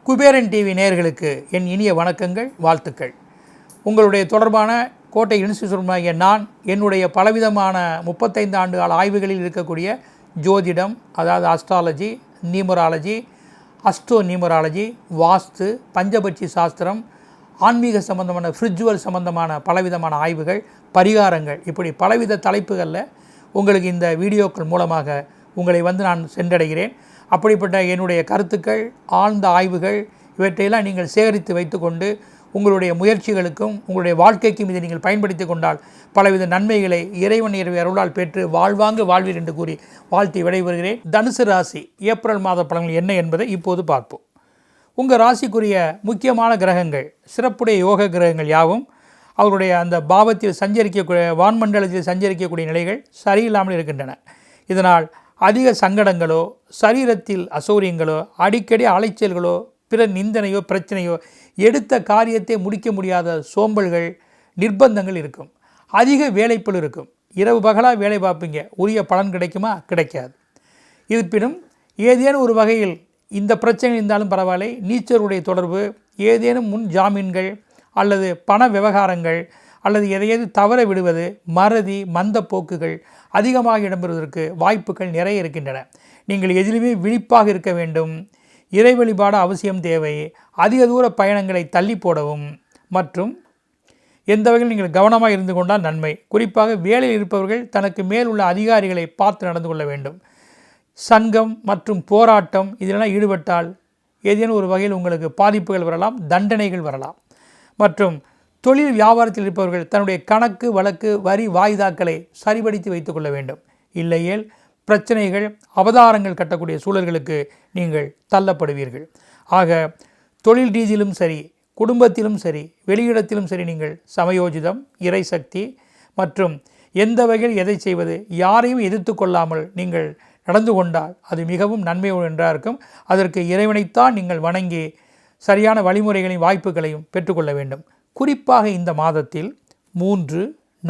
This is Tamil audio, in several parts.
குபேரன் டிவி நேயர்களுக்கு என் இனிய வணக்கங்கள், வாழ்த்துக்கள். உங்களுடைய தொடர்பான கோட்டை இன்ஸ்டியூஷனாகிய நான் என்னுடைய பலவிதமான 35 ஆண்டு கால ஆய்வுகளில் இருக்கக்கூடிய ஜோதிடம், அதாவது அஸ்ட்ராலஜி, நியூமராலஜி, அஸ்ட்ரோ நியூமராலஜி, வாஸ்து, பஞ்சபட்சி சாஸ்திரம், ஆன்மீக சம்பந்தமான ஸ்பிரிச்சுவல் சம்பந்தமான பலவிதமான ஆய்வுகள், பரிகாரங்கள், இப்படி பலவித தலைப்புகளில் உங்களுக்கு இந்த வீடியோக்கள் மூலமாக உங்களை நான் சென்றடைகிறேன். அப்படிப்பட்ட என்னுடைய கருத்துக்கள், ஆழ்ந்த ஆய்வுகள் இவற்றையெல்லாம் நீங்கள் சேகரித்து வைத்துக்கொண்டு உங்களுடைய முயற்சிகளுக்கும் உங்களுடைய வாழ்க்கைக்கும் இதை நீங்கள் பயன்படுத்தி கொண்டால் பலவித நன்மைகளை இறைவன் அருளால் பெற்று வாழ்வாங்கு வாழ்வீர் என்று கூறி வாழ்த்தி விடைபெறுகிறேன். தனுசு ராசி ஏப்ரல் மாத பலன்கள் என்ன என்பதை இப்போது பார்ப்போம். உங்கள் ராசிக்குரிய முக்கியமான கிரகங்கள், சிறப்புடைய யோக கிரகங்கள் யாவும் அவருடைய அந்த பாவத்தில் சஞ்சரிக்கக்கூடிய வான்மண்டலத்தில் சஞ்சரிக்கக்கூடிய நிலைகள் சரியில்லாமல் இருக்கின்றன. இதனால் அதிக சங்கடங்களோ, சரீரத்தில் அசௌரியங்களோ, அடிக்கடி அலைச்சல்களோ, பிற நிந்தனையோ, பிரச்சனையோ, எடுத்த காரியத்தை முடிக்க முடியாத சோம்பல்கள், நிர்பந்தங்கள் இருக்கும். அதிக வேலைப்பளு இருக்கும். இரவு பகலாக வேலை பார்ப்பீங்க, உரிய பலன் கிடைக்குமா? கிடைக்காது. இருப்பினும் ஏதேனும் ஒரு வகையில் இந்த பிரச்சனை இருந்தாலும் பரவாயில்லை, நீச்சருடைய தொடர்பு, ஏதேனும் முன் ஜாமீன்கள் அல்லது பண விவகாரங்கள் அல்லது எதையாவது தவற விடுவது, மறதி, மந்த போக்குகள் அதிகமாக இடம்பெறுவதற்கு வாய்ப்புகள் நிறைய இருக்கின்றன. நீங்கள் எதிலுமே விழிப்பாக இருக்க வேண்டும். இறை வழிபாடு அவசியம் தேவை. அதிக தூர பயணங்களை தள்ளி போடவும் மற்றும் எந்த வகையில் நீங்கள் கவனமாக இருந்து கொண்டால் நன்மை. குறிப்பாக வேலையில் இருப்பவர்கள் தனக்கு மேல் உள்ள அதிகாரிகளை பார்த்து நடந்து கொள்ள வேண்டும். சங்கம் மற்றும் போராட்டம் இதிலெல்லாம் ஈடுபட்டால் ஏதேனும் ஒரு வகையில் உங்களுக்கு பாதிப்புகள் வரலாம், தண்டனைகள் வரலாம். மற்றும் தொழில் வியாபாரத்தில் இருப்பவர்கள் தன்னுடைய கணக்கு வழக்கு வரி வாய்தாக்களை சரிபடுத்தி வைத்துக் கொள்ள வேண்டும். இல்லையேல் பிரச்சனைகள், அவதாரங்கள் கட்டக்கூடிய சூழல்களுக்கு நீங்கள் தள்ளப்படுவீர்கள். ஆக தொழில் ரீதியிலும் சரி, குடும்பத்திலும் சரி, வெளியிடத்திலும் சரி, நீங்கள் சமயோஜிதம், இறைசக்தி மற்றும் எந்த வகையில் எதை செய்வது, யாரையும் எதிர்த்து கொள்ளாமல் நீங்கள் நடந்து கொண்டால் அது மிகவும் நன்மை என்றாக இருக்கும். அதற்கு இறைவனைத்தான் நீங்கள் வணங்கி சரியான வழிமுறைகளையும் வாய்ப்புகளையும் பெற்றுக்கொள்ள வேண்டும். குறிப்பாக இந்த மாதத்தில் 3,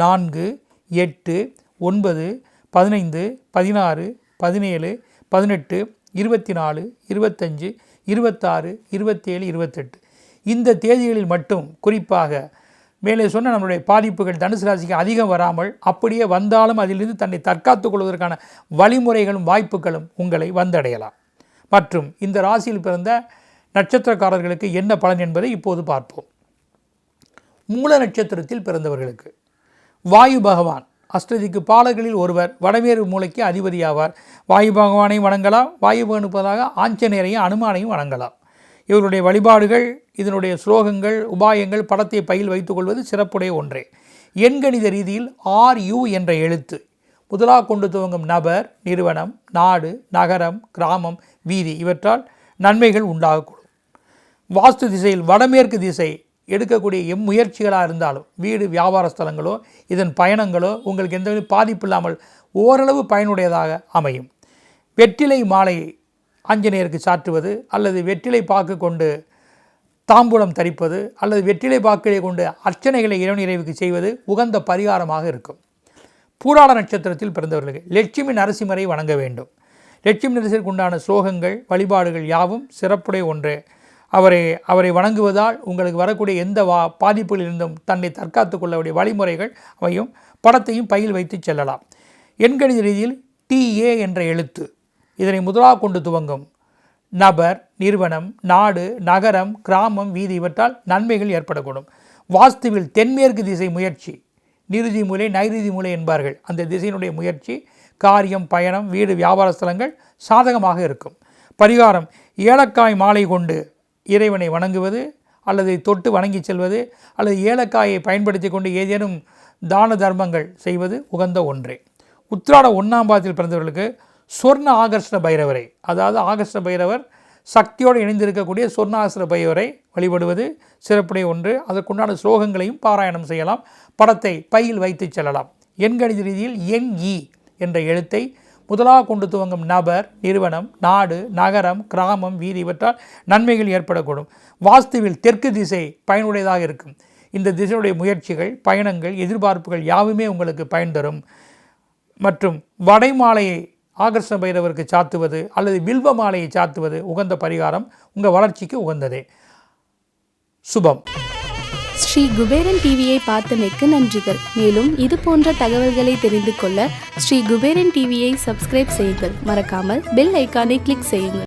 4, 8, 9, 15, 16, 17, 18, 24, 25, 26, 27, 28 இந்த தேதிகளில் மட்டும் குறிப்பாக மேலே சொன்ன நம்முடைய பாதிப்புகள் தனுசு ராசிக்கு அதிகம் வராமல், அப்படியே வந்தாலும் அதிலிருந்து தன்னை தற்காத்துக் கொள்வதற்கான வழிமுறைகளும் வாய்ப்புகளும் உங்களை வந்தடையலாம். மற்றும் இந்த ராசியில் பிறந்த நட்சத்திரக்காரர்களுக்கு என்ன பலன் என்பதை இப்போது பார்ப்போம். மூல நட்சத்திரத்தில் பிறந்தவர்களுக்கு வாயு பகவான் அஷ்டதிக்கு பாலர்களில் ஒருவர், வடமேற்கு மூலைக்கு அதிபதியாவார். வாயு பகவானை வணங்கலாம். வாயு பகவானுக்கு ஆஞ்சநேயரையும் அனுமானையும் வணங்கலாம். இவருடைய வழிபாடுகள், இதனுடைய ஸ்லோகங்கள், உபாயங்கள் படத்தை பையில் வைத்துக்கொள்வது சிறப்புடைய ஒன்றே. எண்கணித ரீதியில் RU என்ற எழுத்து முதலாக கொண்டு துவங்கும் நபர், நிறுவனம், நாடு, நகரம், கிராமம், வீதி இவற்றால் நன்மைகள் உண்டாகக்கூடும். வாஸ்து திசையில் வடமேற்கு திசை எடுக்கக்கூடிய முயற்சிகளாக இருந்தாலும், வீடு, வியாபார ஸ்தலங்களோ, இதன் பயணங்களோ உங்களுக்கு எந்த பாதிப்பு இல்லாமல் ஓரளவு பயனுடையதாக அமையும். வெற்றிலை மாலையை ஆஞ்சநேயருக்கு சாற்றுவது அல்லது வெற்றிலை பாக்கு கொண்டு தாம்பூலம் தரிப்பது அல்லது வெற்றிலை பாக்களை கொண்டு அர்ச்சனைகளை இறைவனுக்கு செய்வது உகந்த பரிகாரமாக இருக்கும். பூராட நட்சத்திரத்தில் பிறந்தவர்களுக்கு லட்சுமி நரசிம்மரை வணங்க வேண்டும். லட்சுமி நரசிம்மருக்கு உண்டான ஸ்லோகங்கள், வழிபாடுகள் யாவும் சிறப்புடைய ஒன்றே. அவரை வணங்குவதால் உங்களுக்கு வரக்கூடிய எந்த பாதிப்புகளிலிருந்தும் தன்னை தற்காத்து கொள்ளக்கூடிய வழிமுறைகள் அமையும். படத்தையும் பையில் வைத்து செல்லலாம். எண்கணித ரீதியில் TA என்ற எழுத்து இதனை முதலாக கொண்டு துவங்கும் நபர், நிறுவனம், நாடு, நகரம், கிராமம், வீதி இவற்றால் நன்மைகள் ஏற்படக்கூடும். வாஸ்துவில் தென்மேற்கு திசை முயற்சி, நிருதி மூலை, நைருதி மூலை என்பார்கள். அந்த திசையினுடைய முயற்சி, காரியம், பயணம், வீடு, வியாபார ஸ்தலங்கள் சாதகமாக இருக்கும். பரிகாரம் ஏலக்காய் மாலை கொண்டு இறைவனை வணங்குவது அல்லது தொட்டு வணங்கி செல்வது அல்லது ஏலக்காயை பயன்படுத்தி கொண்டு ஏதேனும் தான தர்மங்கள் செய்வது உகந்த ஒன்றே. உத்திராட 1ஆம் பாதத்தில் பிறந்தவர்களுக்கு சொர்ண ஆகர்ஷ்ண பைரவரை, அதாவது ஆகர்ஷ்ண பைரவர் சக்தியோடு இணைந்திருக்கக்கூடிய சொர்ணாகர்ஷ்ண பைரவரை வழிபடுவது சிறப்புடைய ஒன்று. அதற்குண்டான ஸ்லோகங்களையும் பாராயணம் செய்யலாம். படத்தை பையில் வைத்து செல்லலாம். எண்கணித ரீதியில் NE என்ற எழுத்தை முதலாக கொண்டு துவங்கும் நபர், நிறுவனம், நாடு, நகரம், கிராமம், வீதி இவற்றால் நன்மைகள் ஏற்படக்கூடும். வாஸ்துவில் தெற்கு திசை பயனுடையதாக இருக்கும். இந்த திசையுடைய முயற்சிகள், பயணங்கள், எதிர்பார்ப்புகள் யாவுமே உங்களுக்கு பயன் தரும். மற்றும் வடை மாலையை ஆகர்ஷண பைரவருக்கு சாத்துவது அல்லது வில்வ மாலையை சாத்துவது உகந்த பரிகாரம். உங்கள் வளர்ச்சிக்கு உகந்ததே. சுபம். ஸ்ரீ குபேரன் டிவியை பார்த்தமைக்கு நன்றிகள். மேலும் இது போன்ற தகவல்களை தெரிந்து கொள்ள ஸ்ரீ குபேரன் டிவியை சப்ஸ்கிரைப் செய்யுங்கள். மறக்காமல் பெல் ஐக்கானை கிளிக் செய்யுங்கள்.